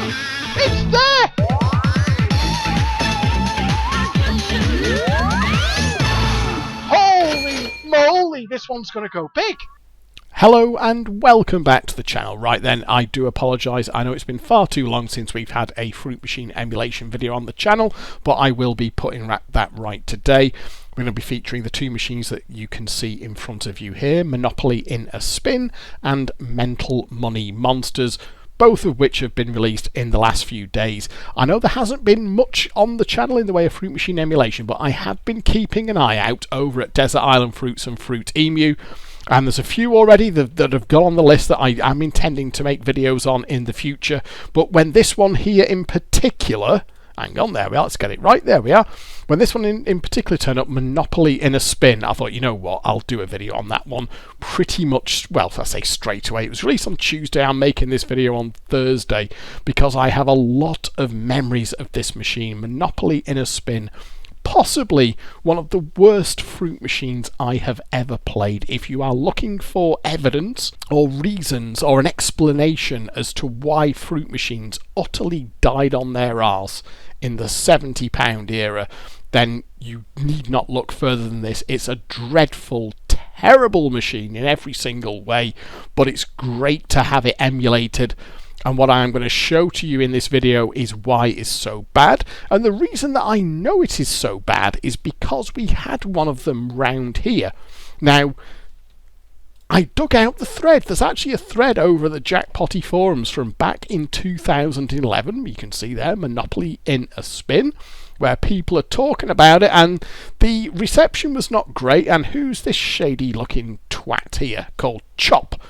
It's there! Holy moly, this one's gonna go big! Hello and welcome back to the channel. Right then, I do apologise. I know it's been far too long since we've had a Fruit Machine emulation video on the channel, but I will be putting that right today. We're going to be featuring the two machines that you can see in front of you here, Monopoly in a Spin and Mental Money Monsters, both of which have been released in the last few days. I know there hasn't been much on the channel in the way of Fruit Machine emulation, but I have been keeping an eye out over at Desert Island Fruits and Fruit Emu. And there's a few already that have gone on the list that I am intending to make videos on in the future. But when this one here in particular, hang on, there we are, let's get it right, there we are. When this one in particular turned up, Monopoly in a Spin, I thought, you know what, I'll do a video on that one pretty much, well, I say straight away. It was released on Tuesday, I'm making this video on Thursday, because I have a lot of memories of this machine. Monopoly in a Spin. Possibly one of the worst fruit machines I have ever played. If you are looking for evidence or reasons or an explanation as to why fruit machines utterly died on their arse in the £70 era, then you need not look further than this. It's a dreadful, terrible machine in every single way, but it's great to have it emulated. And what I am going to show to you in this video is why it's so bad. And the reason that I know it is so bad is because we had one of them round here. Now, I dug out the thread. There's actually a thread over the Jackpotty forums from back in 2011. You can see there, Monopoly in a Spin, where people are talking about it, and the reception was not great. And who's this shady looking twat here called Chop,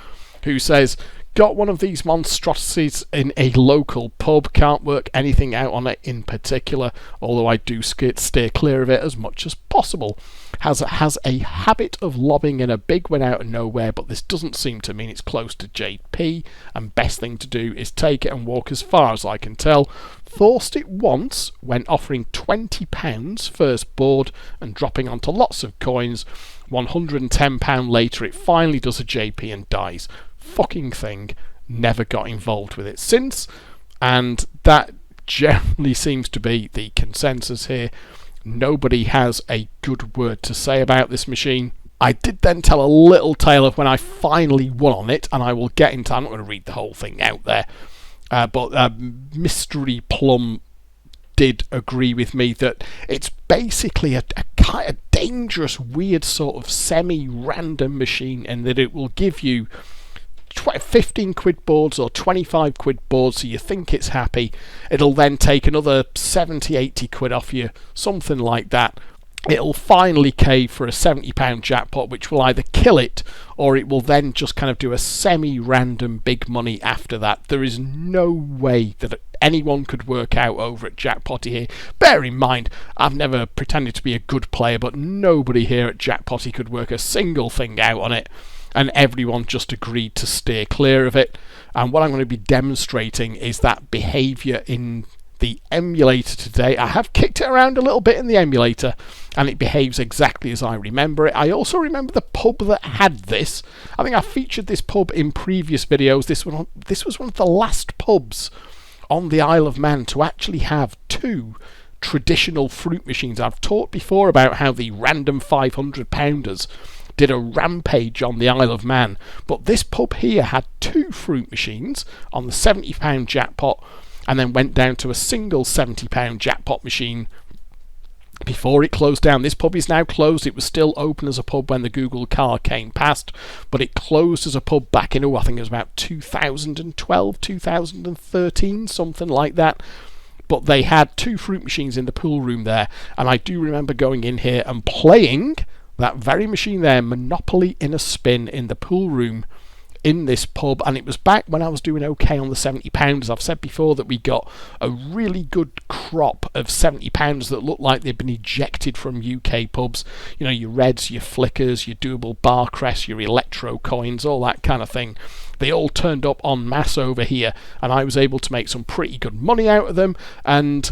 who says, got one of these monstrosities in a local pub, can't work anything out on it in particular, although I do steer clear of it as much as possible. Has a habit of lobbing in a big one out of nowhere, but this doesn't seem to mean it's close to JP, and best thing to do is take it and walk as far as I can tell. Forced it once when offering £20 first board and dropping onto lots of coins. £110 later it finally does a JP and dies. Fucking thing, never got involved with it since, and that generally seems to be the consensus here. Nobody has a good word to say about this machine. I did then tell a little tale of when I finally won on it, and I will get into, I'm not going to read the whole thing out there, but Mystery Plum did agree with me that it's basically a kind of dangerous, weird sort of semi-random machine, and that it will give you 15 quid boards or 25 quid boards, so you think it's happy. It'll then take another 70-80 quid off you, something like that. It'll finally cave for a £70 jackpot, which will either kill it or it will then just kind of do a semi-random big money after that. There is no way that anyone could work out over at Jackpotty here. Bear in mind, I've never pretended to be a good player, but nobody here at Jackpotty could work a single thing out on it, and everyone just agreed to steer clear of it. And what I'm going to be demonstrating is that behaviour in the emulator today. I have kicked it around a little bit in the emulator, and it behaves exactly as I remember it. I also remember the pub that had this. I think I featured this pub in previous videos. This was one of the last pubs on the Isle of Man to actually have two traditional fruit machines. I've talked before about how the random 500-pounders did a rampage on the Isle of Man, but this pub here had two fruit machines on the £70 jackpot, and then went down to a single £70 jackpot machine before it closed down. This pub is now closed. It was still open as a pub when the Google car came past, but it closed as a pub back in, I think it was about 2012, 2013, something like that. But they had two fruit machines in the pool room there, and I do remember going in here and playing that very machine there, Monopoly in a Spin, in the pool room in this pub. And it was back when I was doing okay on the £70. As I've said before, that we got a really good crop of £70 that looked like they'd been ejected from UK pubs. You know, your Reds, your Flickers, your Doable Barcrest, your Electro coins, all that kind of thing. They all turned up en masse over here, and I was able to make some pretty good money out of them. And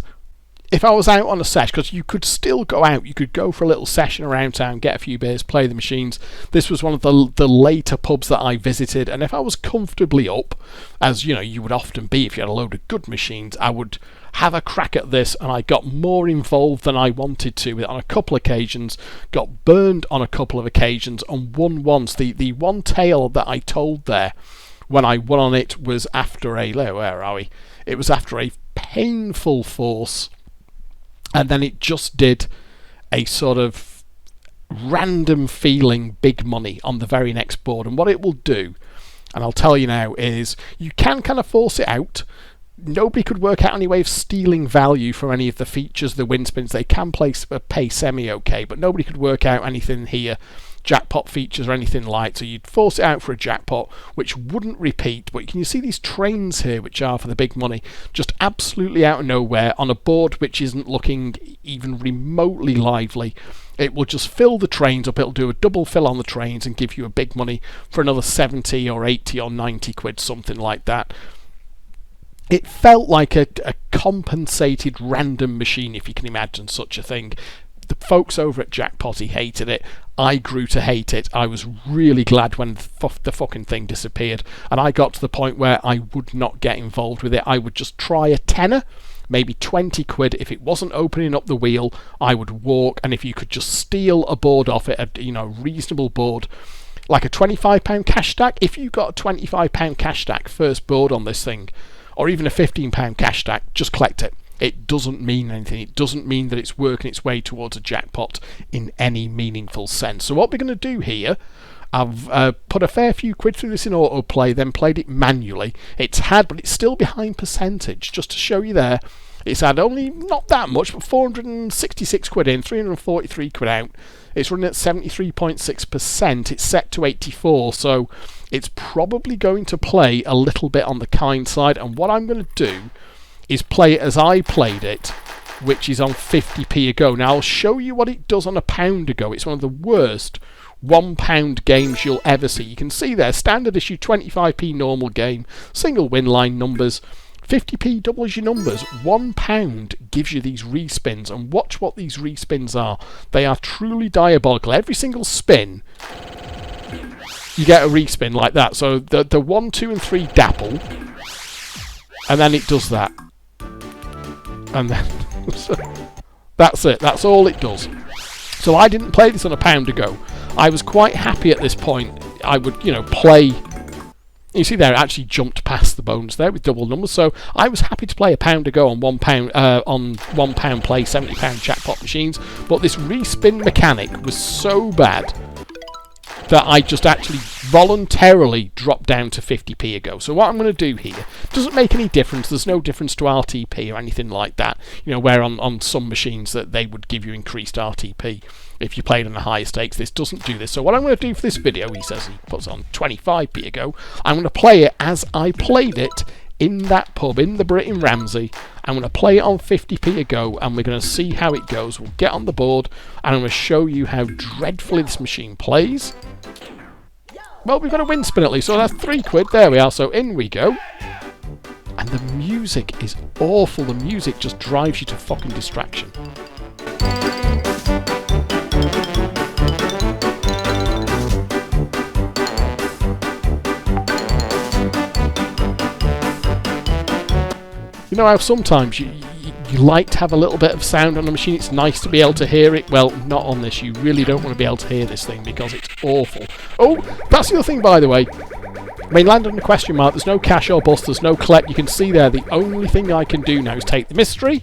if I was out on a sesh, because you could still go out, you could go for a little session around town, get a few beers, play the machines. This was one of the later pubs that I visited, and if I was comfortably up, as you know you would often be if you had a load of good machines, I would have a crack at this, and I got more involved than I wanted to with it on a couple of occasions, got burned on a couple of occasions, and won once. The one tale that I told there when I won on it was after where are we? It was after a painful force, and then it just did a sort of random feeling big money on the very next board. And what it will do, and I'll tell you now, is you can kind of force it out. Nobody could work out any way of stealing value from any of the features, the win spins. They can pay semi-okay, but nobody could work out anything here, jackpot features or anything like. So you'd force it out for a jackpot, which wouldn't repeat. But can you see these trains here, which are for the big money, just absolutely out of nowhere on a board which isn't looking even remotely lively? It will just fill the trains up. It'll do a double fill on the trains and give you a big money for another 70 or 80 or 90 quid, something like that. It felt like a compensated random machine, if you can imagine such a thing. The folks over at Jackpotty hated it. I grew to hate it. I was really glad when the fucking thing disappeared, and I got to the point where I would not get involved with it. I would just try a tenner, maybe 20 quid. If it wasn't opening up the wheel, I would walk, and if you could just steal a board off it, a reasonable board, like a £25 cash stack, if you got a £25 cash stack first board on this thing, or even a £15 cash stack, just collect it. It doesn't mean anything. It doesn't mean that it's working its way towards a jackpot in any meaningful sense. So what we're going to do here, I've put a fair few quid through this in autoplay, then played it manually. It's had, but it's still behind percentage. Just to show you there, it's had only not that much, but 466 quid in, 343 quid out. It's running at 73.6%. It's set to 84, so it's probably going to play a little bit on the kind side. And what I'm going to do is play it as I played it, which is on 50p a go. Now I'll show you what it does on a pound a go. It's one of the worst £1 games you'll ever see. You can see there, standard issue 25p normal game, single win line numbers, 50p doubles your numbers. £1 gives you these respins, and watch what these respins are. They are truly diabolical. Every single spin you get a respin like that. So the 1, 2 and 3 dapple, and then it does that. And then that's it. That's all it does. So I didn't play this on a pound ago. I was quite happy at this point. I would, play. You see there, it actually jumped past the bones there with double numbers. So I was happy to play a pound ago on £1 play £70 jackpot machines. But this respin mechanic was so bad that I just actually voluntarily dropped down to 50p a go. So what I'm going to do here doesn't make any difference. There's no difference to RTP or anything like that. Where on some machines that they would give you increased RTP if you played on the higher stakes. This doesn't do this. So what I'm going to do for this video, he says he puts on 25p a go. I'm going to play it as I played it in that pub, in the Brit in Ramsey. I'm going to play it on 50p a go, and we're going to see how it goes. We'll get on the board, and I'm going to show you how dreadfully this machine plays. Well, we've got a win spin at least, so that's 3 quid. There we are, so in we go. And the music is awful. The music just drives you to fucking distraction. You know how sometimes you like to have a little bit of sound on a machine? It's nice to be able to hear it. Well, not on this. You really don't want to be able to hear this thing because it's awful. Oh, that's the other thing, by the way. I mean, land on the question mark. There's no cash or bust. There's no collect. You can see there, the only thing I can do now is take the mystery.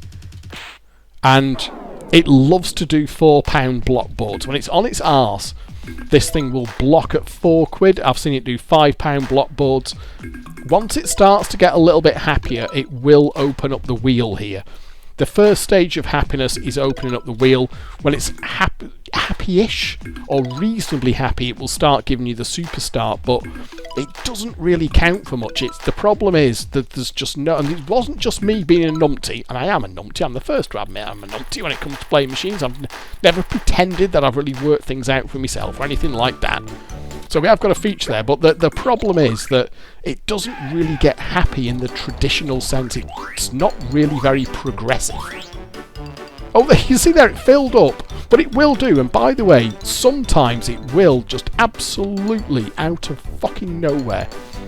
And it loves to do £4 block boards. When it's on its arse, this thing will block at 4 quid. I've seen it do £5 block boards. Once it starts to get a little bit happier, it will open up the wheel here. The first stage of happiness is opening up the wheel. When it's happy-ish or reasonably happy, it will start giving you the super start, but it doesn't really count for much. The problem is that there's just no, and it wasn't just me being a numpty, and I am a numpty. I'm the first to admit I'm a numpty when it comes to playing machines. I've never pretended that I've really worked things out for myself or anything like that. So we have got a feature there, but the problem is that it doesn't really get happy in the traditional sense. It's not really very progressive. Oh, you see there, it filled up. But it will do, and by the way, sometimes it will just absolutely out of fucking nowhere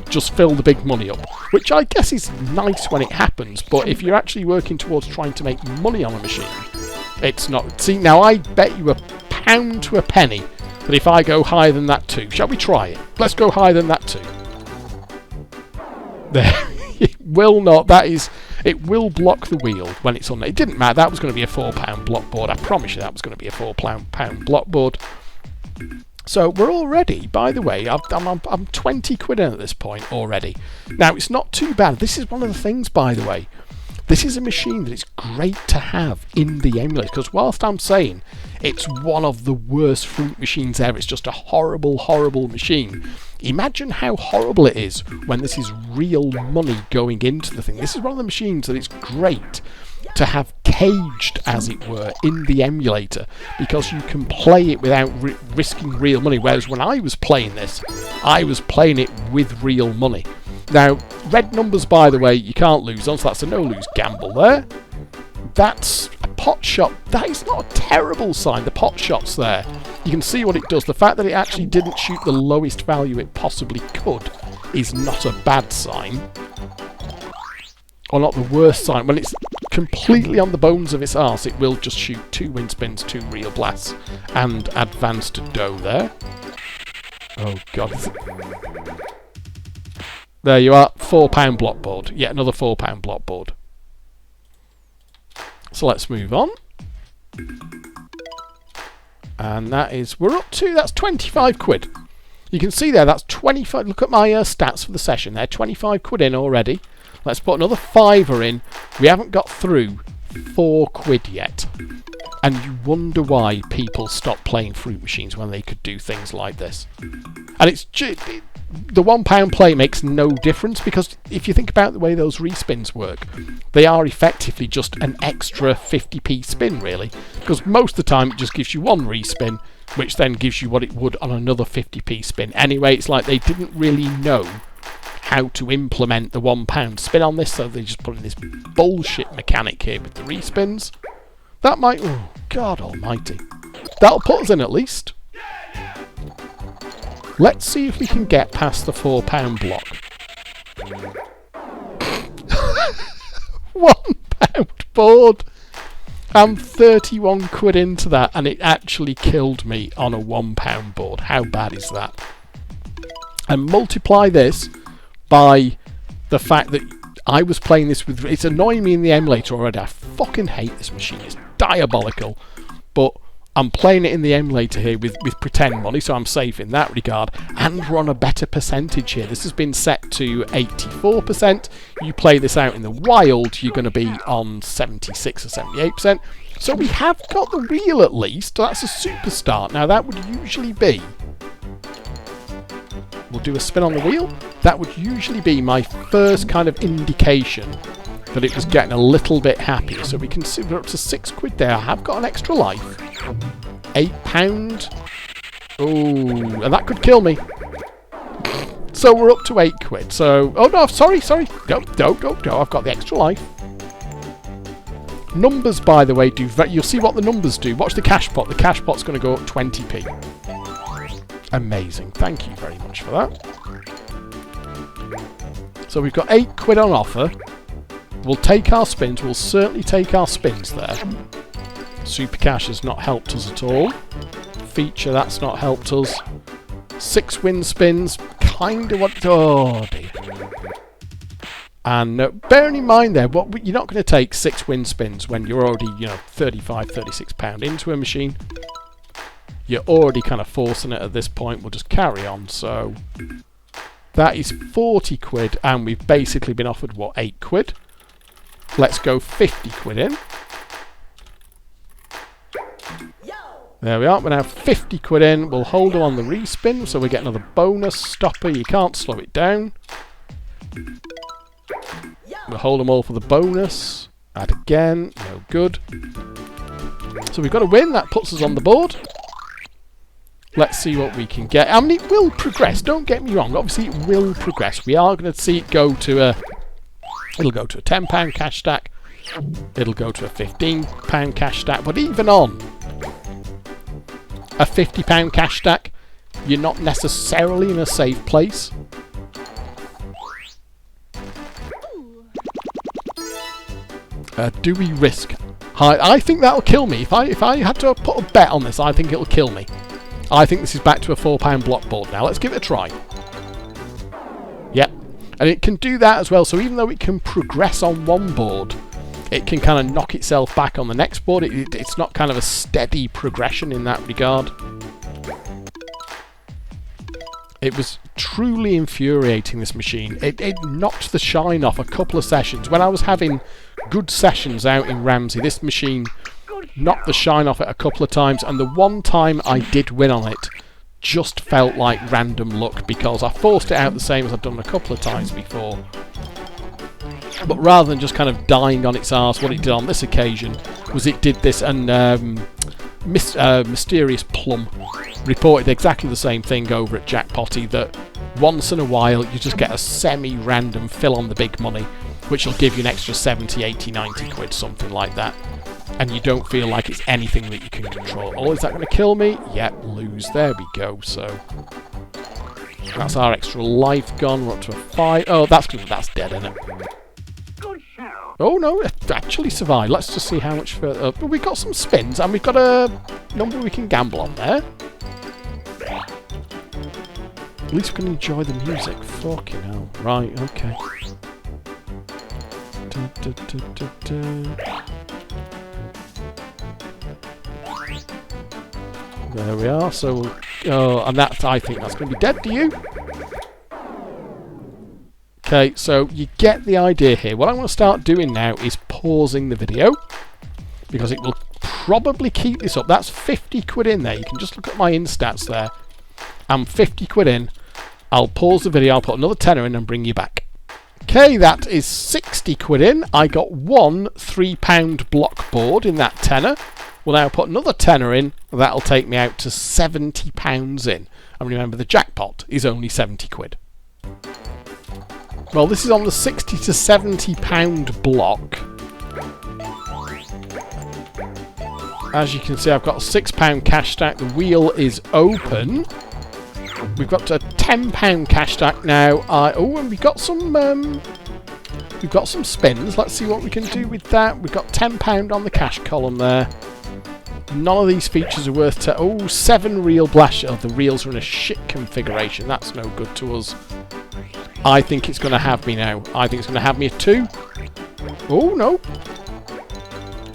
just fill the big money up. Which I guess is nice when it happens, but if you're actually working towards trying to make money on a machine, it's not. See, now I bet you £1 to a penny that if I go higher than that too, shall we try it? Let's go higher than that too. There. It will not. That is... It will block the wheel when it's on. It didn't matter. That was going to be a £4 block board. I promise you that was going to be a £4 block board. So we're already, by the way, I'm 20 quid in at this point already. Now, it's not too bad. This is one of the things, by the way. This is a machine that it's great to have in the emulator, because whilst I'm saying it's one of the worst fruit machines ever, it's just a horrible, horrible machine. Imagine how horrible it is when this is real money going into the thing. This is one of the machines that it's great to have caged, as it were, in the emulator, because you can play it without risking real money, whereas when I was playing this, I was playing it with real money. Now, red numbers, by the way, you can't lose on, so that's a no-lose gamble there. That's a pot shot. That is not a terrible sign, the pot shot's there. You can see what it does. The fact that it actually didn't shoot the lowest value it possibly could is not a bad sign. Or not the worst sign. When it's completely on the bones of its arse, it will just shoot 2 wind spins, 2 real blasts, and advance to dough there. Oh, God. There you are, £4 block board. Yet another £4 block board. So let's move on. And that is, we're up to, that's 25 quid. You can see there, that's 25, look at my stats for the session there, 25 quid in already. Let's put another fiver in. We haven't got through 4 quid yet. And you wonder why people stop playing fruit machines when they could do things like this. And it's the £1 play makes no difference, because if you think about the way those respins work, they are effectively just an extra 50p spin, really. Because most of the time it just gives you 1 respin, which then gives you what it would on another 50p spin. Anyway, it's like they didn't really know how to implement the £1 spin on this, so they just put in this bullshit mechanic here with the respins. That might... Oh, God almighty. That'll put us in at least. Let's see if we can get past the £4 block. £1 board. I'm 31 quid into that, and it actually killed me on a £1 board. How bad is that? And multiply this by the fact that I was playing this with... It's annoying me in the emulator already. I fucking hate this machine. It's diabolical. But I'm playing it in the emulator here with pretend money, so I'm safe in that regard. And we're on a better percentage here. This has been set to 84%. You play this out in the wild, you're going to be on 76 or 78%. So we have got the wheel at least. That's a super start. Now that would usually be... We'll do a spin on the wheel. That would usually be my first kind of indication that it was getting a little bit happier. So we can see we're up to 6 quid there. I have got an extra life. £8. Oh, and that could kill me. So we're up to 8 quid. So, oh no, sorry. Go. I've got the extra life. Numbers, by the way, do... You'll see what the numbers do. Watch the cash pot. The cash pot's going to go up 20p. Amazing. Thank you very much for that. So we've got 8 quid on offer. We'll take our spins. We'll certainly take our spins there. Super Cash has not helped us at all. Feature, that's not helped us. 6 win spins. Kind of what... Oh, dear. And bearing in mind there, you're not going to take 6 win spins when you're already, £35, £36 into a machine. You're already kind of forcing it at this point. We'll just carry on. So that is 40 quid, and we've basically been offered, what, 8 quid? Let's go 50 quid in. There we are. We're now 50 quid in. We'll hold them on the respin, so we get another bonus stopper. You can't slow it down. We'll hold them all for the bonus. Add again. No good. So we've got a win. That puts us on the board. Let's see what we can get. I mean, it will progress. Don't get me wrong. Obviously, it will progress. We are going to see it go to a... It'll go to a £10 cash stack. it'll go to a £15 cash stack. But even on a £50 cash stack, you're not necessarily in a safe place. Do we risk high? I think that'll kill me. If I had to put a bet on this, I think it'll kill me. I think this is back to a £4 block board now. Let's give it a try. Yep. And it can do that as well. So even though it can progress on one board, it can kind of knock itself back on the next board. It's not kind of a steady progression in that regard. It was truly infuriating, this machine. It knocked the shine off a couple of sessions. When I was having good sessions out in Ramsey, this machine knocked the shine off it a couple of times, and the one time I did win on it just felt like random luck, because I forced it out the same as I've done a couple of times before. But rather than just kind of dying on its arse, what it did on this occasion was it did this, and Mysterious Plum reported exactly the same thing over at Jackpotty, that once in a while you just get a semi-random fill on the big money, which will give you an extra 70, 80, 90 quid, something like that. And you don't feel like it's anything that you can control. Oh, is that going to kill me? Yep, lose. There we go. So that's our extra life gone. We're up to a 5. Oh, that's dead, isn't it? Oh no, it actually survived. Let's just see how much further up. We've got some spins, and we've got a number we can gamble on there. At least we can enjoy the music. Fucking hell. Right, okay. There we are. So, and that, I think that's going to be dead. Do you? Okay, so you get the idea here. What I want to start doing now is pausing the video, because it will probably keep this up. That's 50 quid in there. You can just look at my instats there. I'm 50 quid in. I'll pause the video, I'll put another tenner in and bring you back. Okay, that is 60 quid in. I got one £3 block board in that tenner. We'll now put another tenner in. That'll take me out to £70 in. And remember, the jackpot is only 70 quid. Well, this is on the £60 to £70 block. As you can see, I've got a £6 cash stack. The wheel is open. We've got a £10 cash stack now. Oh, and we've got some spins. Let's see what we can do with that. We've got £10 on the cash column there. None of these features are worth... Oh, 7 reel blast. Oh, the reels are in a shit configuration. That's no good to us. I think it's going to have me now. I think it's going to have me a 2. Oh, no.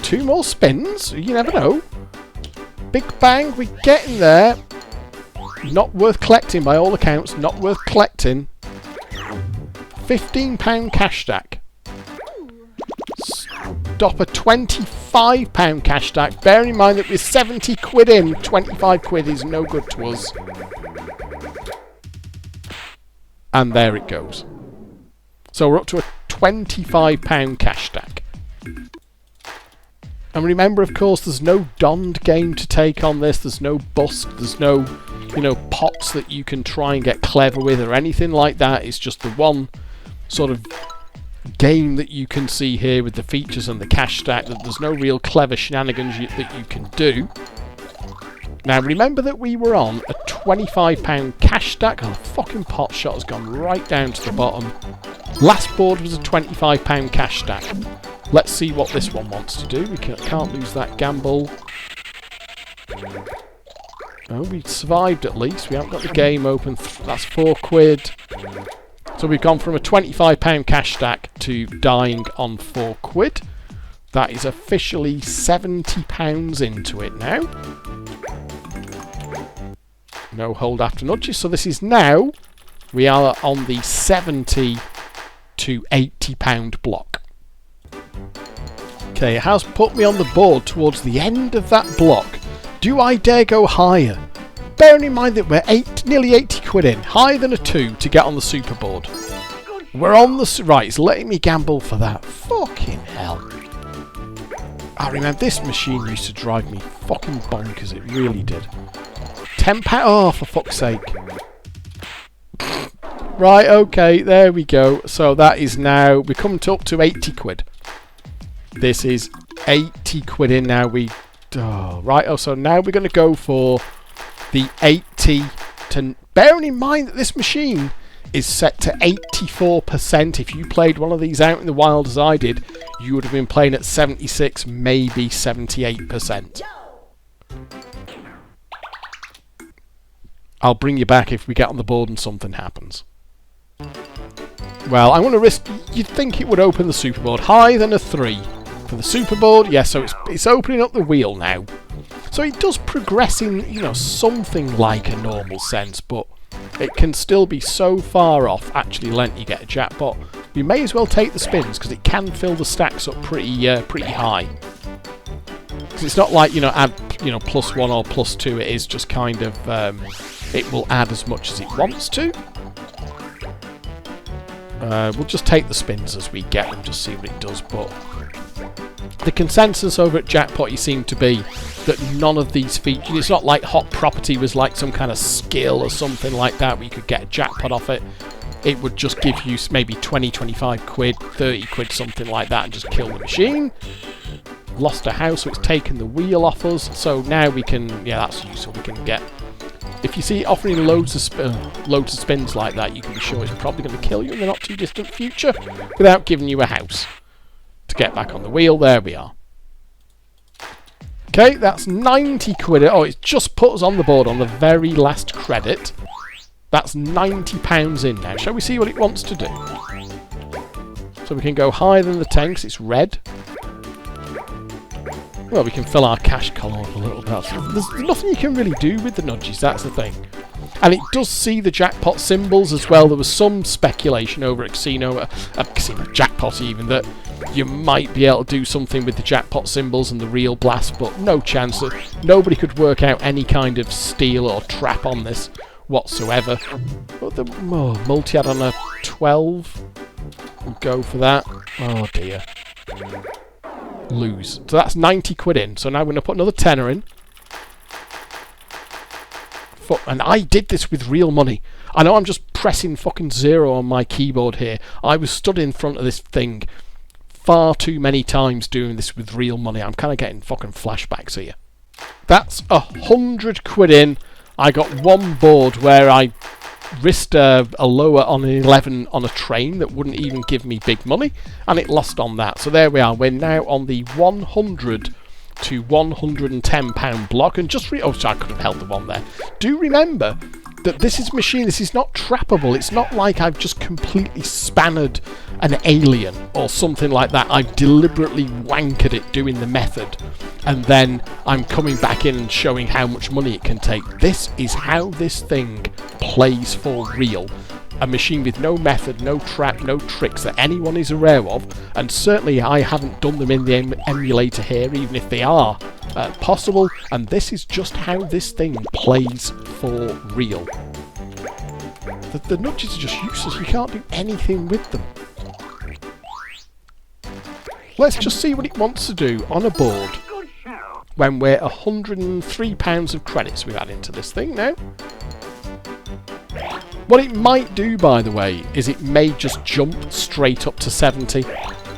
2 more spins. You never know. Big bang. We're getting there. Not worth collecting by all accounts. Not worth collecting. £15 cash stack. Stop a £25 cash stack. Bear in mind that with 70 quid in, 25 quid is no good to us. And there it goes. So we're up to a £25 cash stack. And remember, of course, there's no donned game to take on this. There's no bust. There's no, pots that you can try and get clever with or anything like that. It's just the one sort of game that you can see here with the features and the cash stack. That there's no real clever shenanigans that you can do. Now, remember that we were on a £25 cash stack. Oh, the fucking pot shot has gone right down to the bottom. Last board was a £25 cash stack. Let's see what this one wants to do. We can't lose that gamble. Oh, we survived at least. We haven't got the game open. That's 4 quid. So we've gone from a £25 cash stack to dying on 4 quid. That is officially £70 into it now. No hold after nudges. So this is now, we are on the £70 to £80 block. Okay, it has put me on the board towards the end of that block. Do I dare go higher? Bearing in mind that we're nearly 80 quid in, higher than a 2 to get on the super board. We're on the... Right, it's letting me gamble for that. Fucking hell. I remember this machine used to drive me fucking bonkers, it really did. £10... Oh, for fuck's sake. Right, okay, there we go. So that is now... We're coming up to 80 quid. This is 80 quid in now. So now we're going to go for the 80 to... Bearing in mind that this machine is set to 84%. If you played one of these out in the wild as I did, you would have been playing at 76, maybe 78%. I'll bring you back if we get on the board and something happens. Well, I'm going to risk... You'd think it would open the superboard. Higher than a 3 for the superboard. Yeah, so it's opening up the wheel now. So it does progress in, you know, something like a normal sense, but it can still be so far off actually letting you get a jackpot. We may as well take the spins because it can fill the stacks up pretty high. Because it's not like, you know, add, you know, +1 or +2. It is just kind of, it will add as much as it wants to. We'll just take the spins as we get them, just see what it does. But the consensus over at Jackpotty seemed to be that none of these features... It's not like Hot Property was like some kind of skill or something like that where you could get a jackpot off it. It would just give you maybe 20, 25 quid, 30 quid, something like that, and just kill the machine. Lost a house, so it's taken the wheel off us. So now we can... Yeah, that's useful. We can get... If you see it offering loads of spins like that, you can be sure it's probably going to kill you in the not-too-distant future without giving you a house. To get back on the wheel, there we are. Okay, that's 90 quid. Oh, it's just put us on the board on the very last credit. That's £90 in now. Shall we see what it wants to do? So we can go higher than the 10 because it's red. Well, we can fill our cash column up a little bit. There's nothing you can really do with the nudges, that's the thing. And it does see the jackpot symbols as well. There was some speculation over at Casino Jackpot even, that you might be able to do something with the jackpot symbols and the real blast, but no chance. Nobody could work out any kind of steal or trap on this whatsoever. But the multi-ad on a 12. We'll go for that. Oh dear. Lose. So that's 90 quid in. So now we're going to put another tenner in. And I did this with real money. I know I'm just pressing fucking 0 on my keyboard here. I was stood in front of this thing far too many times doing this with real money. I'm kind of getting fucking flashbacks here. That's 100 quid in. I got one board where I risked a lower on an 11 on a train that wouldn't even give me big money, and it lost on that. So there we are. We're now on the 100 to £110 block, and just oh, sorry, I could have held the one there. Do remember that this is machine. This is not trappable. It's not like I've just completely spanned an alien or something like that. I've deliberately wankered it doing the method, and then I'm coming back in and showing how much money it can take. This is how this thing plays for real. A machine with no method, no trap, no tricks that anyone is aware of, and certainly I haven't done them in the emulator here, even if they are possible, and this is just how this thing plays for real. The nudges are just useless. You can't do anything with them. Let's just see what it wants to do on a board when we're £103 of credits we've had into this thing now. What it might do, by the way, is it may just jump straight up to 70.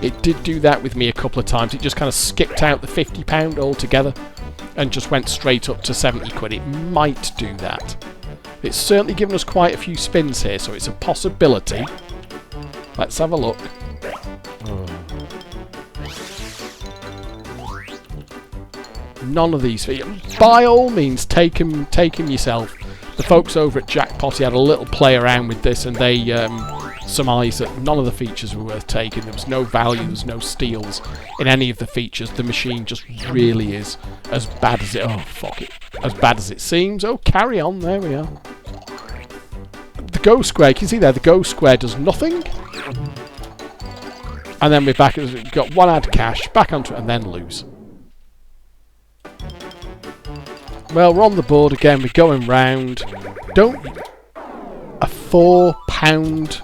It did do that with me a couple of times. It just kind of skipped out the £50 altogether and just went straight up to 70 quid. It might do that. It's certainly given us quite a few spins here, so it's a possibility. Let's have a look. None of these. By all means, take them yourself. The folks over at Jackpotty had a little play around with this, and they surmised that none of the features were worth taking. There was no value, there was no steals in any of the features. The machine just really is as bad as it... Oh, fuck it. As bad as it seems. Oh, carry on. There we are. The go square, you can see there, the go square does nothing. And then we're back, we've got one add cash, back onto it, and then lose. Well, we're on the board again, we're going round. Don't... A £4...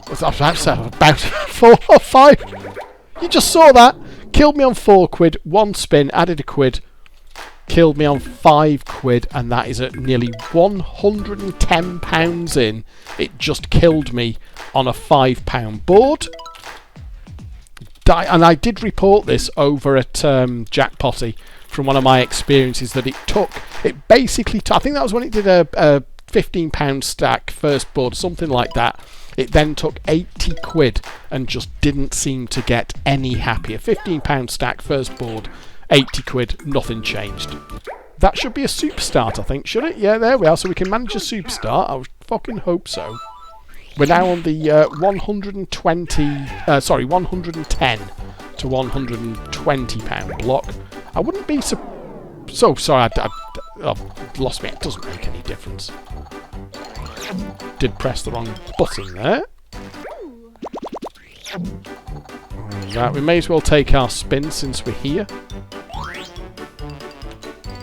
What's that? About 4 or 5... You just saw that! Killed me on 4 quid, one spin, added a quid. Killed me on 5 quid, and that is at nearly £110 in. It just killed me on a £5 board. and I did report this over at Jackpotty from one of my experiences, that it basically I think that was when it did a £15 stack first board, something like that. It then took 80 quid and just didn't seem to get any happier. £15 stack first board, 80 quid, nothing changed. That should be a super start, I think, should it? Yeah, there we are. So we can manage a super start. I would fucking hope so. We're now on the 110 to £120 block. I wouldn't be so sorry. I've lost me. It doesn't make any difference. Did press the wrong button there. Right, we may as well take our spin since we're here.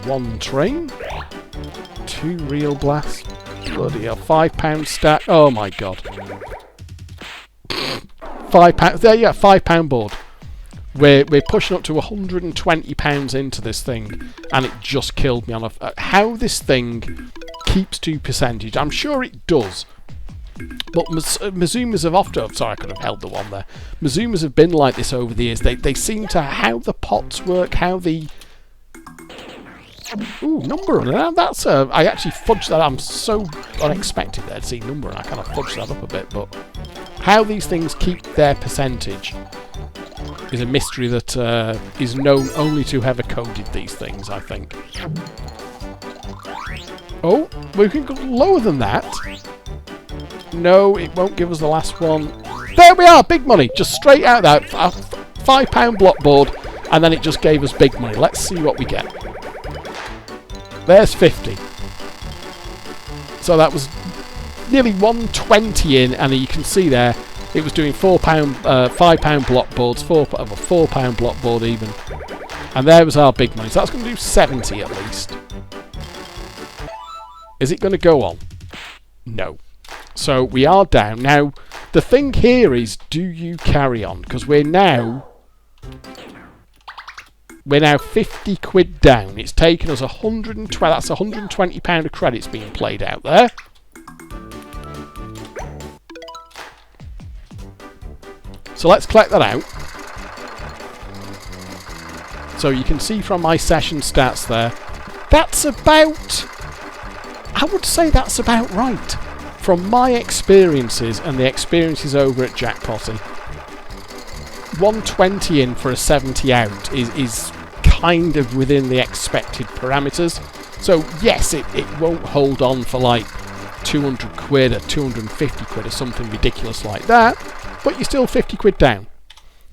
1 train, 2 real blasts. Bloody hell, £5 stack. Oh my god. £5. There, yeah, £5 board. We're pushing up to £120 into this thing, and it just killed me on how this thing keeps to percentage. I'm sure it does, but Mazoomas have often. Sorry, I could have held the one there. Mazoomas have been like this over the years. They seem to how the pots work, how the number runner. Now that's I actually fudged that. I'm so unexpected there to see number, and I kind of fudged that up a bit. But how these things keep their percentage is a mystery that is known only to whoever coded these things, I think. Oh, we can go lower than that. No, it won't give us the last one. There we are, big money, just straight out there. £5 block board, and then it just gave us big money. Let's see what we get. There's 50. So that was nearly 120 in, and you can see there it was doing £5 block boards, £4 block board even, and there was our big money. So that's going to do 70 at least. Is it going to go on? No. So we are down now. The thing here is, do you carry on? Because we're now 50 quid down. It's taken us 120. That's £120 of credits being played out there. So let's collect that out. So you can see from my session stats there, that's about, I would say that's about right. From my experiences and the experiences over at Jackpotty, 120 in for a 70 out is kind of within the expected parameters. So yes, it won't hold on for like 200 quid or 250 quid or something ridiculous like that, but you're still 50 quid down.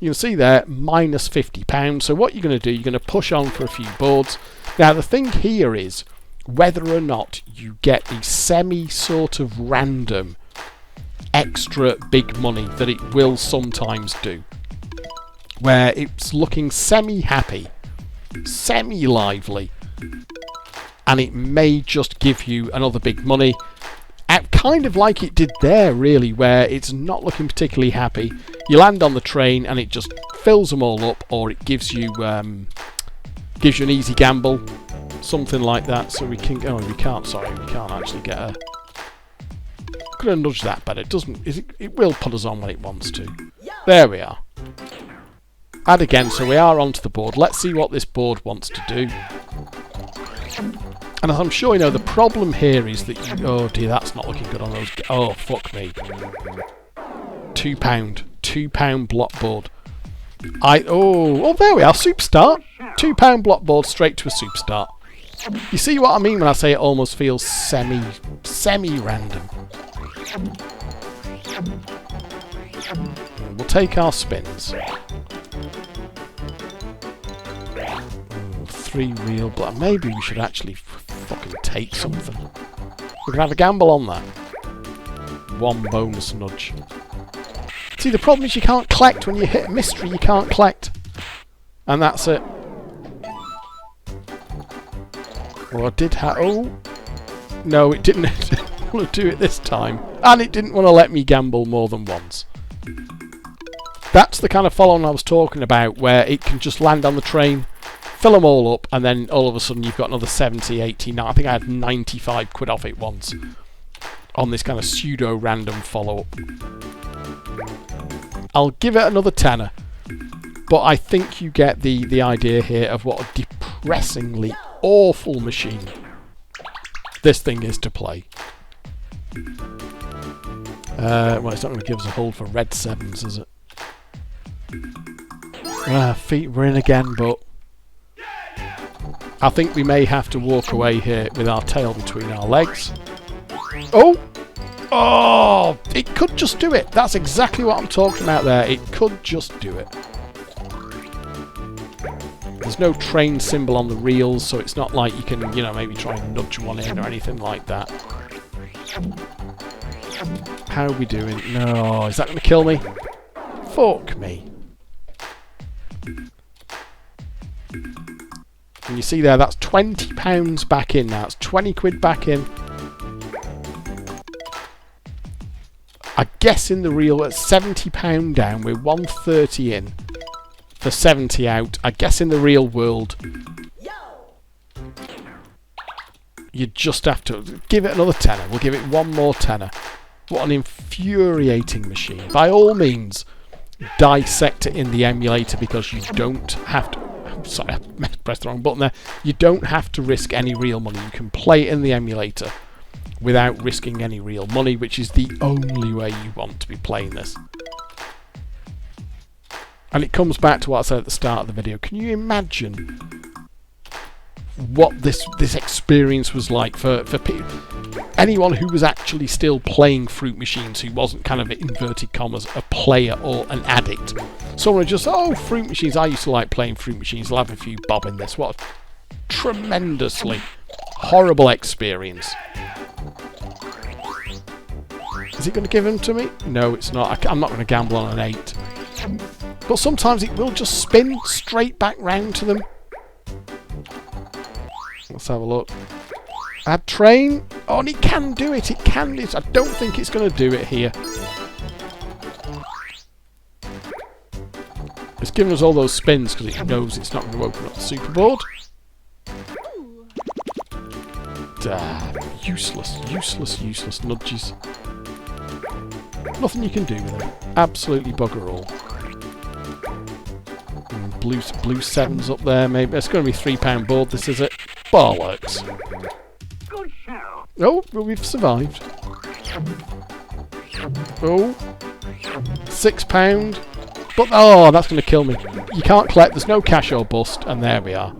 You can see there, minus £50. So what you're going to do, you're going to push on for a few boards. Now the thing here is whether or not you get the semi sort of random extra big money that it will sometimes do, where it's looking semi-happy, semi-lively, and it may just give you another big money, kind of like it did there really, where it's not looking particularly happy. You land on the train and it just fills them all up, or it gives you an easy gamble, something like that. So we can we can't actually get a. Could have nudged that, but it doesn't. It will put us on when it wants to. There we are. Add again, so we are onto the board. Let's see what this board wants to do. And as I'm sure you know, the problem here is that oh dear, that's not looking good on those. Oh fuck me. £2 block board. Oh there we are, super start. £2 block board straight to a super start. You see what I mean when I say it almost feels semi-random. We'll take our spins. 3 real black. Maybe we should actually fucking take something. We're gonna have a gamble on that. 1 bonus nudge. See, the problem is you can't collect when you hit a mystery. You can't collect, and that's it. Well, I did have. Oh no, it didn't want to do it this time, and it didn't want to let me gamble more than once. That's the kind of follow-on I was talking about, where it can just land on the train, fill them all up, and then all of a sudden you've got another 70, 80. Now I think I had 95 quid off it once on this kind of pseudo-random follow-up. I'll give it another tenner. But I think you get the idea here of what a depressingly awful machine this thing is to play. Well, it's not going to give us a hold for red 7s, is it? Feet were in again, but I think we may have to walk away here with our tail between our legs. Oh! Oh! It could just do it. That's exactly what I'm talking about there. It could just do it. There's no train symbol on the reels, so it's not like you can, you know, maybe try and nudge one in or anything like that. How are we doing? No, is that going to kill me? Fuck me. And you see there, that's £20 back in now. It's 20 quid back in. I guess in the reel at £70 down, we're 130 in for 70 out. I guess in the real world, you just have to give it another tenner. We'll give it one more tenner. What an infuriating machine. By all means, dissect it in the emulator because you don't have to... Sorry, I pressed the wrong button there. You don't have to risk any real money. You can play it in the emulator without risking any real money, which is the only way you want to be playing this. And it comes back to what I said at the start of the video. Can you imagine what this experience was like for anyone who was actually still playing fruit machines, who wasn't kind of, inverted commas, a player or an addict? Someone just, oh, fruit machines, I used to like playing fruit machines, I'll have a few bob in this. What a tremendously horrible experience. Is it going to give them to me? No, it's not. I'm not going to gamble on an 8. But sometimes it will just spin straight back round to them. Let's have a look. Add train. Oh, and it can do it. It can do it. I don't think it's going to do it here. It's giving us all those spins because it knows it's not going to open up the superboard. Useless nudges. Nothing you can do with it. Absolutely bugger all. Blue 7's up there, maybe. It's going to be £3 board, this is it. Bollocks. Oh, well, we've survived. Oh. £6. But, oh, that's going to kill me. You can't collect, there's no cash or bust, and there we are.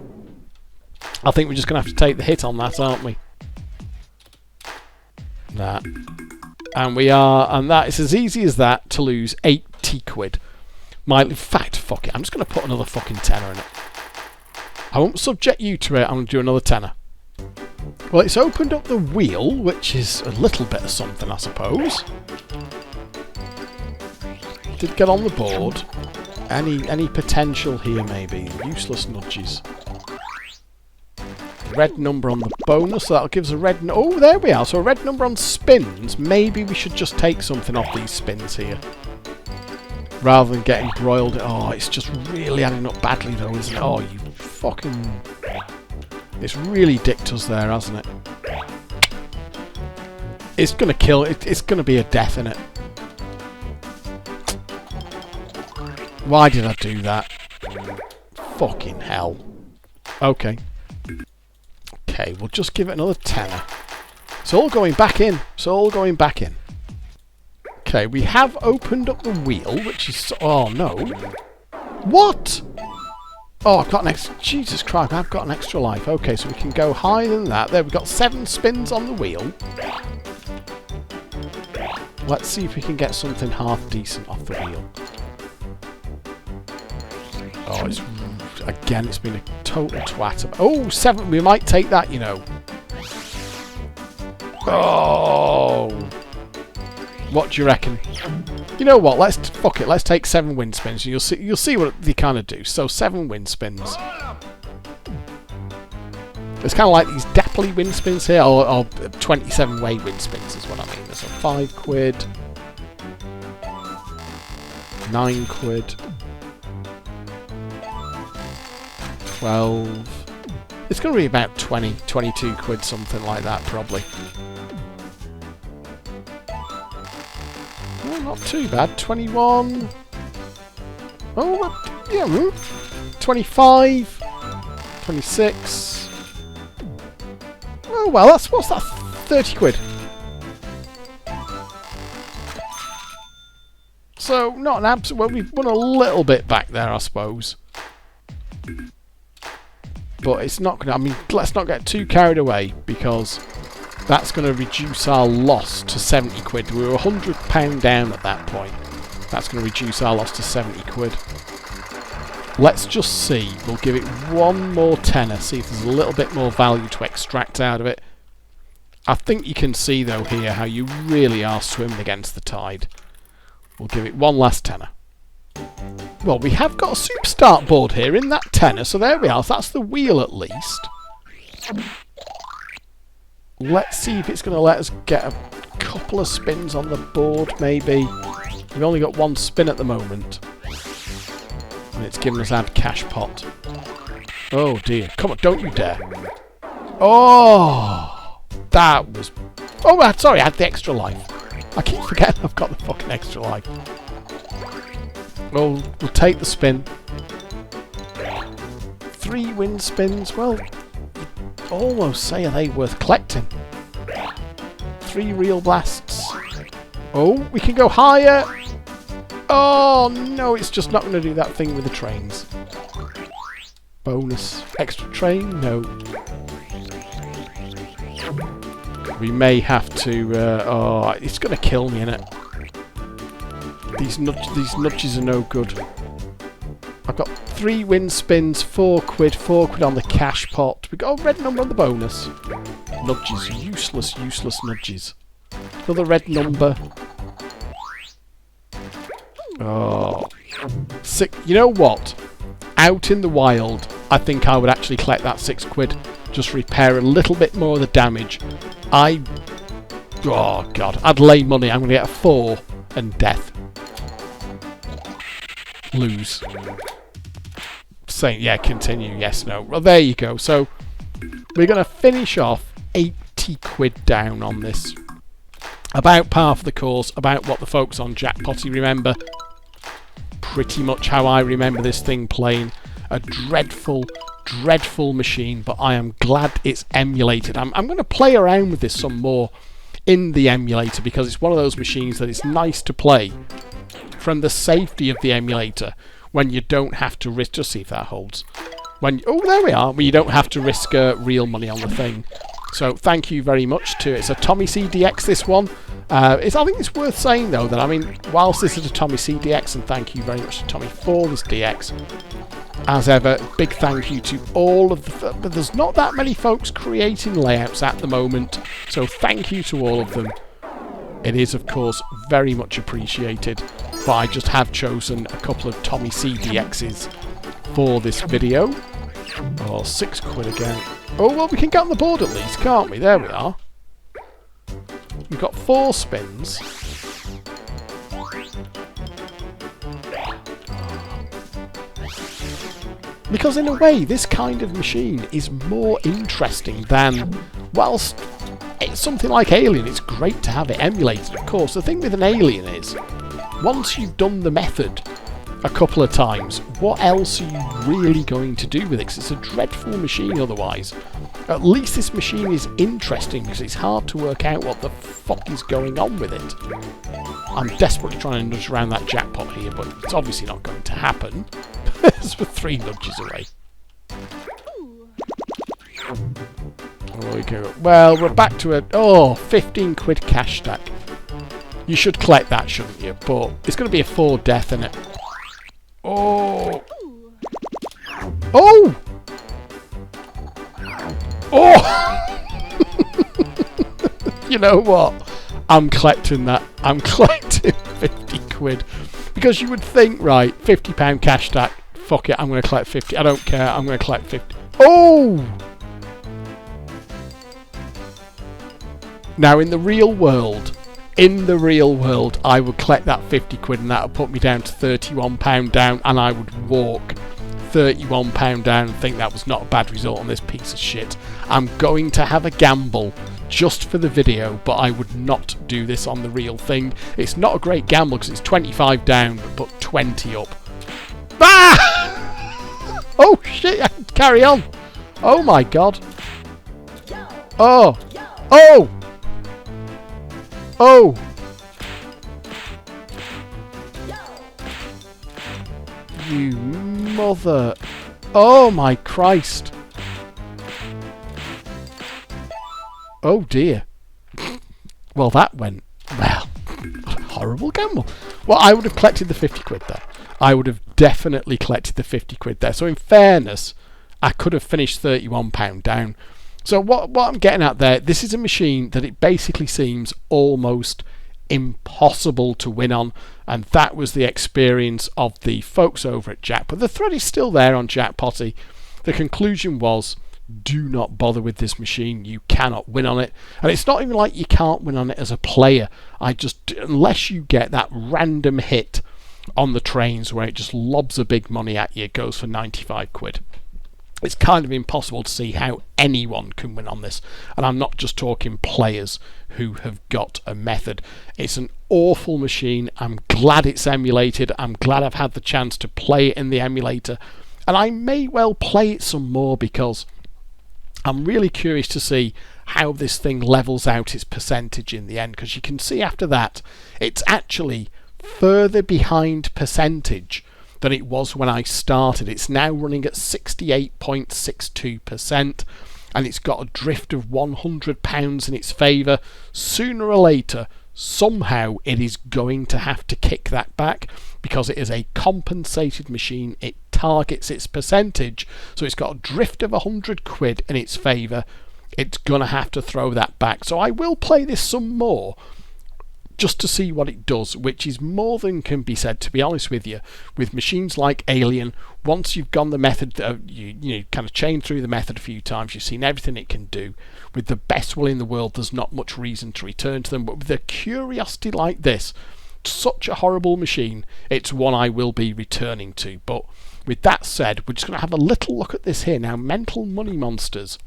I think we're just going to have to take the hit on that, aren't we? That. And we are, and that is as easy as that to lose 80 quid. In fact, fuck it, I'm just going to put another fucking tenner in it. I won't subject you to it, I'm going to do another tenner. Well, it's opened up the wheel, which is a little bit of something, I suppose. Did get on the board. Any potential here, maybe? Useless nudges. Red number on the bonus, so that'll give us a red... Oh, there we are. So a red number on spins. Maybe we should just take something off these spins here, rather than getting broiled. Oh, it's just really adding up badly, though, isn't it? Oh, you fucking... It's really dicked us there, hasn't it? It's going to kill... It's going to be a death, innit? Why did I do that? Fucking hell. Okay. Okay, we'll just give it another tenner. It's all going back in. It's all going back in. Okay, we have opened up the wheel, which is... Oh, no. What? Oh, I've got an extra... Jesus Christ, I've got an extra life. Okay, so we can go higher than that. There, we've got 7 spins on the wheel. Let's see if we can get something half decent off the wheel. Oh, it's... Again, it's been a total twat. Oh, 7. We might take that, you know. Oh. What do you reckon? You know what? Fuck it. Let's take 7 wind spins. You'll see what they kind of do. So 7 wind spins. It's kind of like these dapply wind spins here, or 27 way wind spins is what I mean. So 5 quid, 9 quid. 12. It's going to be about 20, 22 quid, something like that, probably. Well, not too bad. 21. Oh, yeah, 25, 26. Oh, well, what's that? 30 quid. So, not an absolute... Well, we've won a little bit back there, I suppose. But it's not going to... I mean, let's not get too carried away, because that's going to reduce our loss to 70 quid. We were £100 down at that point. That's going to reduce our loss to 70 quid. Let's just see. We'll give it one more tenner, see if there's a little bit more value to extract out of it. I think you can see, though, here how you really are swimming against the tide. We'll give it one last tenner. Well, we have got a super start board here in that tenner, so there we are. So that's the wheel at least. Let's see if it's going to let us get a couple of spins on the board, maybe. We've only got one spin at the moment. And it's given us add cash pot. Oh dear. Come on, don't you dare. Oh! That was... Oh, sorry, I had the extra life. I keep forgetting I've got the fucking extra life. Well, we'll take the spin. 3 win spins. Well, almost say are they worth collecting. 3 real blasts. Oh, we can go higher. Oh no, it's just not going to do that thing with the trains. Bonus. Extra train? No. We may have to... oh, it's going to kill me, innit? These nudges are no good. I've got 3 win spins, 4 quid on the cash pot. We got a red number on the bonus. Nudges. Useless nudges. Another red number. Oh. Sick. You know what? Out in the wild, I think I would actually collect that 6 quid. Just repair a little bit more of the damage. Oh god, I'd lay money. I'm going to get a 4 and death. Lose. Saying, yeah, continue, yes, no. Well, there you go. So, we're going to finish off 80 quid down on this. About par for the course, about what the folks on Jackpotty remember. Pretty much how I remember this thing playing. A dreadful machine, but I am glad it's emulated. I'm going to play around with this some more in the emulator, because it's one of those machines that it's nice to play from the safety of the emulator when you don't have to risk... Just see if that holds. Oh, there we are. When you don't have to risk real money on the thing. So thank you very much to... It's a Tommy CDX, this one. I think it's worth saying, though, that, I mean, whilst this is a Tommy CDX, and thank you very much to Tommy for this DX, as ever, big thank you to all of the... But there's not that many folks creating layouts at the moment, so thank you to all of them. It is, of course, very much appreciated, but I just have chosen a couple of Tommy CDXs for this video. Oh, 6 quid again. Oh, well, we can get on the board at least, can't we? There we are. We've got 4 spins. Because in a way, this kind of machine is more interesting than, whilst it's something like Alien, it's great to have it emulated, of course. The thing with an Alien is, once you've done the method a couple of times, what else are you really going to do with it? 'Cause it's a dreadful machine otherwise. At least this machine is interesting, because it's hard to work out what the fuck is going on with it. I'm desperately trying to nudge around that jackpot here, but it's obviously not going to happen. We're 3 nudges away. Oh, okay. Well, we're back to a 15 quid cash stack. You should collect that, shouldn't you? But it's going to be a 4 death, isn't it? Oh! Oh! Oh! You know what? I'm collecting that. I'm collecting 50 quid. Because you would think, right, £50 cash stack. Fuck it, I'm going to collect 50. I don't care. I'm going to collect 50. Oh! Now, in the real world, I would collect that 50 quid and that would put me down to £31 down, and I would walk £31 down and think that was not a bad result on this piece of shit. I'm going to have a gamble just for the video, but I would not do this on the real thing. It's not a great gamble because it's 25 down but 20 up. Oh shit, carry on. Oh my god. Oh. Oh. Oh. You mother. Oh my Christ. Oh dear. Well, that went, well, horrible gamble. Well, I would have collected the 50 quid there. I would have definitely collected the 50 quid there. So in fairness, I could have finished £31 down. So what I'm getting at there, this is a machine that it basically seems almost impossible to win on, and that was the experience of the folks over at Jackpot. The thread is still there on Jackpotty. The conclusion was, do not bother with this machine. You cannot win on it, and it's not even like you can't win on it as a player. Unless you get that random hit on the trains where it just lobs a big money at you, it goes for 95 quid. It's kind of impossible to see how anyone can win on this. And I'm not just talking players who have got a method. It's an awful machine. I'm glad it's emulated. I'm glad I've had the chance to play it in the emulator. And I may well play it some more because I'm really curious to see how this thing levels out its percentage in the end. Because you can see after that, it's actually further behind percentage than it was when I started. It's now running at 68.62%, and it's got a drift of £100 in its favour. Sooner or later, somehow it is going to have to kick that back, because it is a compensated machine. It targets its percentage, so it's got a drift of 100 quid in its favour. It's going to have to throw that back. So I will play this some more, just to see what it does, which is more than can be said, to be honest with you. With machines like Alien, once you've gone the method, you kind of chain through the method a few times, you've seen everything it can do. With the best will in the world, there's not much reason to return to them. But with a curiosity like this, such a horrible machine, it's one I will be returning to. But with that said, we're just going to have a little look at this here now. Mental Money Monsters.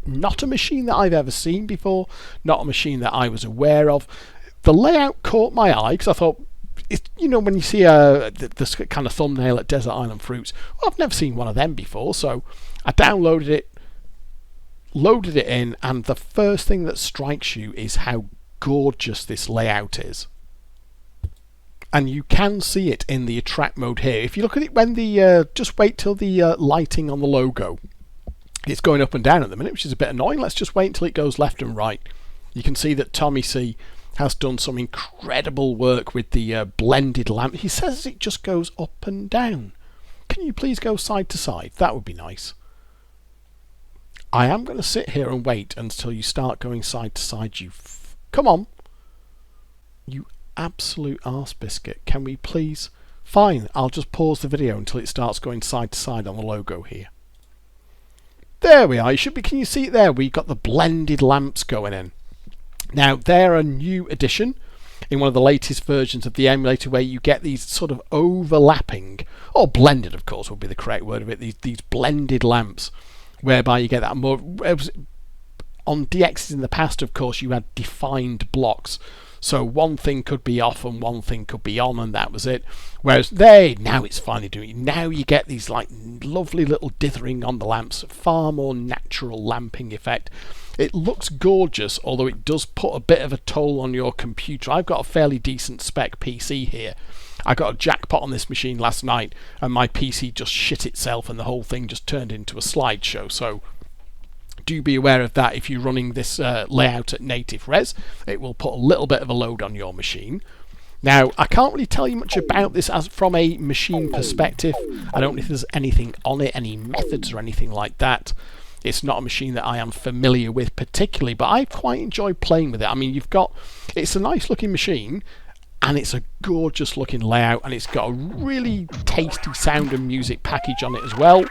Not a machine that I've ever seen before, not a machine that I was aware of. The layout caught my eye because I thought, when you see this kind of thumbnail at Desert Island Fruits, well, I've never seen one of them before. So I downloaded it, loaded it in, and the first thing that strikes you is how gorgeous this layout is. And you can see it in the attract mode here. If you look at it when just wait till the lighting on the logo, it's going up and down at the minute, which is a bit annoying. Let's just wait until it goes left and right. You can see that Tommy C has done some incredible work with the blended lamp. He says it just goes up and down. Can you please go side to side? That would be nice. I am going to sit here and wait until you start going side to side. Come on. You absolute arse biscuit. Can we please? Fine, I'll just pause the video until it starts going side to side on the logo here. There we are. Can you see it there? We've got the blended lamps going in. Now, they're a new addition in one of the latest versions of the emulator, where you get these sort of overlapping, or blended, of course, would be the correct word of it, these blended lamps, whereby you get that more. On DXs in the past, of course, you had defined blocks. So one thing could be off and one thing could be on, and that was it. Whereas now it's finally doing it. Now you get these like lovely little dithering on the lamps, far more natural lamping effect. It looks gorgeous, although it does put a bit of a toll on your computer. I've got a fairly decent spec PC here. I got a Jackpot on this machine last night, and my PC just shit itself, and the whole thing just turned into a slideshow. So do be aware of that. If you're running this layout at native res, it will put a little bit of a load on your machine. Now, I can't really tell you much about this as from a machine perspective. I don't know if there's anything on it, any methods or anything like that. It's not a machine that I am familiar with particularly, but I quite enjoy playing with it. I mean, it's a nice looking machine, and it's a gorgeous looking layout, and it's got a really tasty sound and music package on it as well.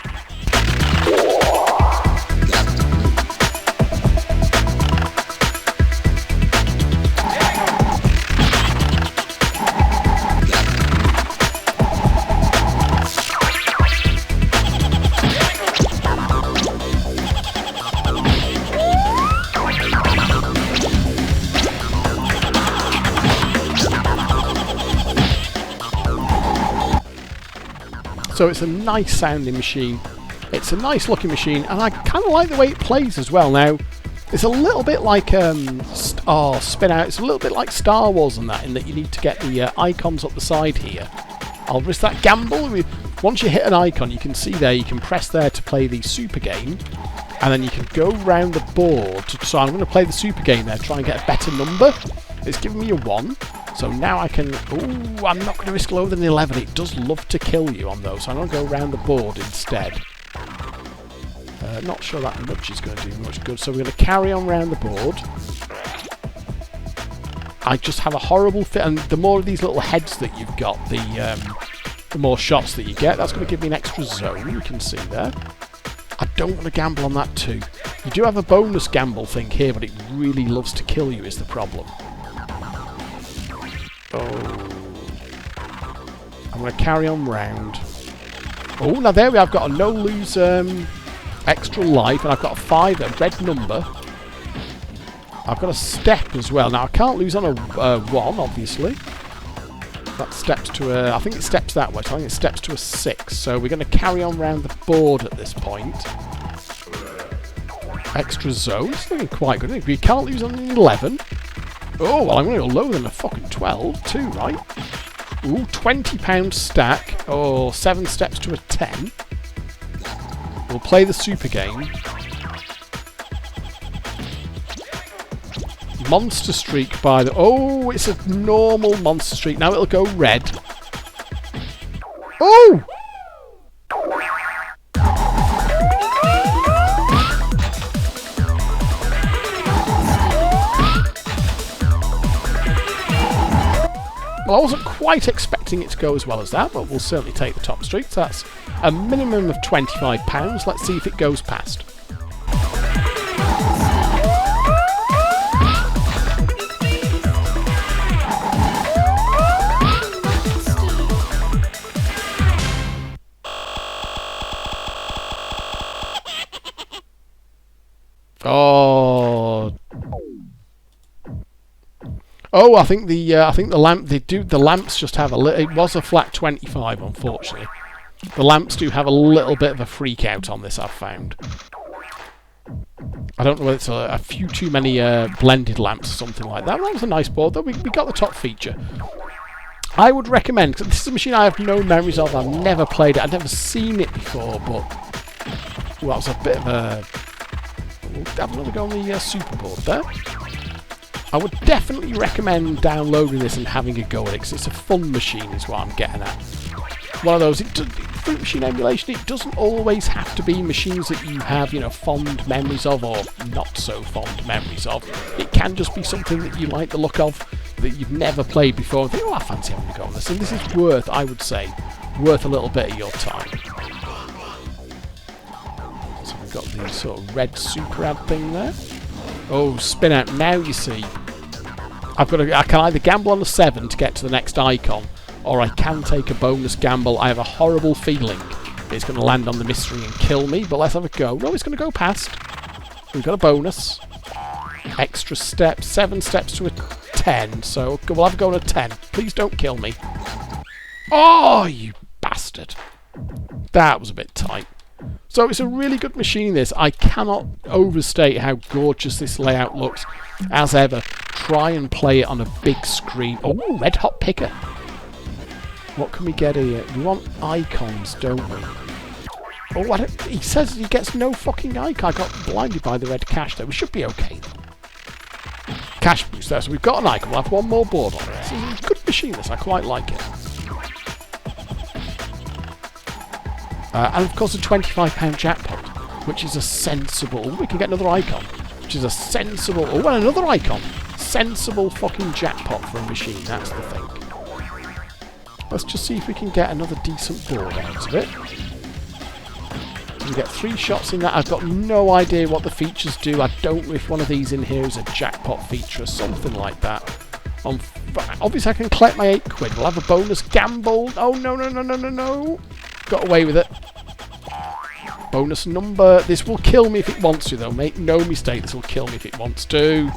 So it's a nice sounding machine. It's a nice looking machine, and I kind of like the way it plays as well. Now, it's a little bit like spin out. It's a little bit like Star Wars and that, in that you need to get the icons up the side here. I'll risk that gamble. Once you hit an icon, you can see there, you can press there to play the super game, and then you can go round the board. So I'm going to play the super game there, try and get a better number. It's giving me a 1, so now I can... Ooh, I'm not going to risk lower than 11. It does love to kill you on those, so I'm going to go round the board instead. Not sure that much is going to do much good, so we're going to carry on round the board. I just have a horrible fit, and the more of these little heads that you've got, the more shots that you get. That's going to give me an extra zone, you can see there. I don't want to gamble on that too. You do have a bonus gamble thing here, but it really loves to kill you is the problem. Oh. I'm going to carry on round. Oh, now there we are. I've got a no-lose extra life, and I've got a 5, a red number. I've got a step as well. Now, I can't lose on a 1, obviously. That steps to a... I think it steps that way, so I think it steps to a 6. So we're going to carry on round the board at this point. Extra zone. It's looking quite good. We can't lose on an 11. Oh, well, I'm going to go lower than a fucking 12 too, right? Ooh, £20 stack. Oh, 7 steps to a 10. We'll play the super game. Monster streak by the... Oh, it's a normal monster streak. Now it'll go red. Oh! Well, I wasn't quite expecting it to go as well as that, but we'll certainly take the top streak. So that's a minimum of £25. Let's see if it goes past. Oh, I think the lamps just have a little... It was a flat 25, unfortunately. The lamps do have a little bit of a freak out on this, I've found. I don't know whether it's a few too many blended lamps or something like that. That was a nice board, though. We got the top feature. I would recommend, because this is a machine I have no memories of. I've never played it. I've never seen it before, but... Well, that was a bit of a... We'll have another go on the super board there. I would definitely recommend downloading this and having a go at it, because it's a fun machine is what I'm getting at. One of those, fruit machine emulation, it doesn't always have to be machines that you have, you know, fond memories of or not so fond memories of. It can just be something that you like the look of, that you've never played before and think, oh, I fancy having a go on this. And this is worth, I would say, worth a little bit of your time. So we've got the sort of red super ad thing there. Oh, spin out. Now you see, I can either gamble on a 7 to get to the next icon, or I can take a bonus gamble. I have a horrible feeling it's going to land on the mystery and kill me, but let's have a go. No, it's going to go past. We've got a bonus. Extra step. 7 steps to a 10, so we'll have a go on a 10. Please don't kill me. Oh, you bastard. That was a bit tight. So it's a really good machine, this. I cannot overstate how gorgeous this layout looks. As ever, try and play it on a big screen. Oh, red hot picker. What can we get here? We want icons, don't we? Oh, he says he gets no fucking icon. I got blinded by the red cash there. We should be okay, though. Cash boost there. So we've got an icon. We'll have one more board on it. This is a good machine, this. I quite like it. And of course a £25 jackpot, which is a sensible... We can get another icon, which is a sensible... Oh, and another icon! Sensible fucking jackpot for a machine, that's the thing. Let's just see if we can get another decent board out of it. We get 3 shots in that. I've got no idea what the features do. I don't know if one of these in here is a jackpot feature or something like that. Obviously I can collect my £8. We'll have a bonus gamble. Oh, no. Got away with it. Bonus number. This will kill me if it wants to, though. Make no mistake, this will kill me if it wants to.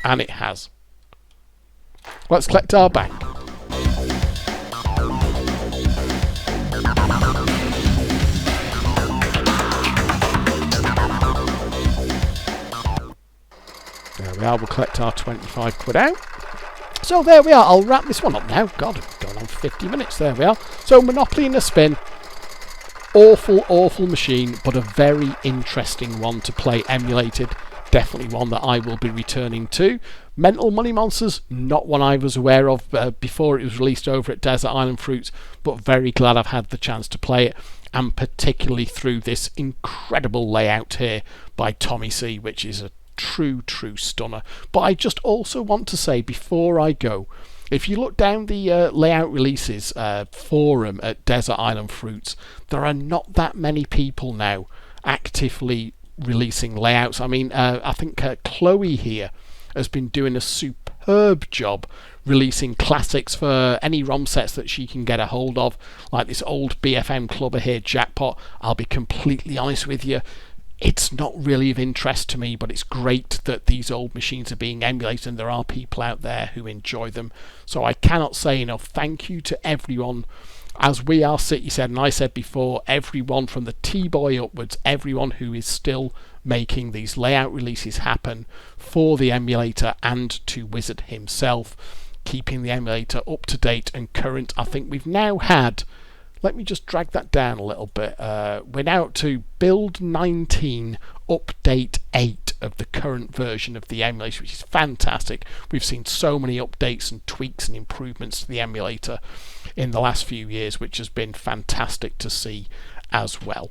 And it has. Let's collect our bank. we are, we'll collect our 25 quid out. So there we are, I'll wrap this one up now. God, it's going on 50 minutes, there we are. So Monopoly in a spin. Awful machine, but a very interesting one to play emulated. Definitely one that I will be returning to. Mental Money Monsters, not one I was aware of before it was released over at Desert Island Fruits, but very glad I've had the chance to play it, and particularly through this incredible layout here by Tommy C, which is a true stunner. But I just also want to say before I go, if you look down the layout releases forum at Desert Island Fruits, there are not that many people now actively releasing layouts. I mean, I think Chloe here has been doing a superb job releasing classics for any ROM sets that she can get a hold of, like this old BFM clubber here, Jackpot. I'll be completely honest with you, it's not really of interest to me, but it's great that these old machines are being emulated and there are people out there who enjoy them. So I cannot say enough thank you to everyone. As We Are City said, and I said before, everyone from the T-Boy upwards, everyone who is still making these layout releases happen for the emulator and to Wizard himself, keeping the emulator up to date and current. I think we've now had, let me just drag that down a little bit, we're now up to build 19 update 8 of the current version of the emulator, which is fantastic. We've seen so many updates and tweaks and improvements to the emulator in the last few years, which has been fantastic to see as well.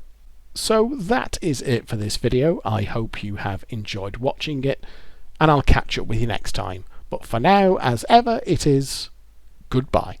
So that is it for this video. I hope you have enjoyed watching it, and I'll catch up with you next time. But for now, as ever, it is goodbye.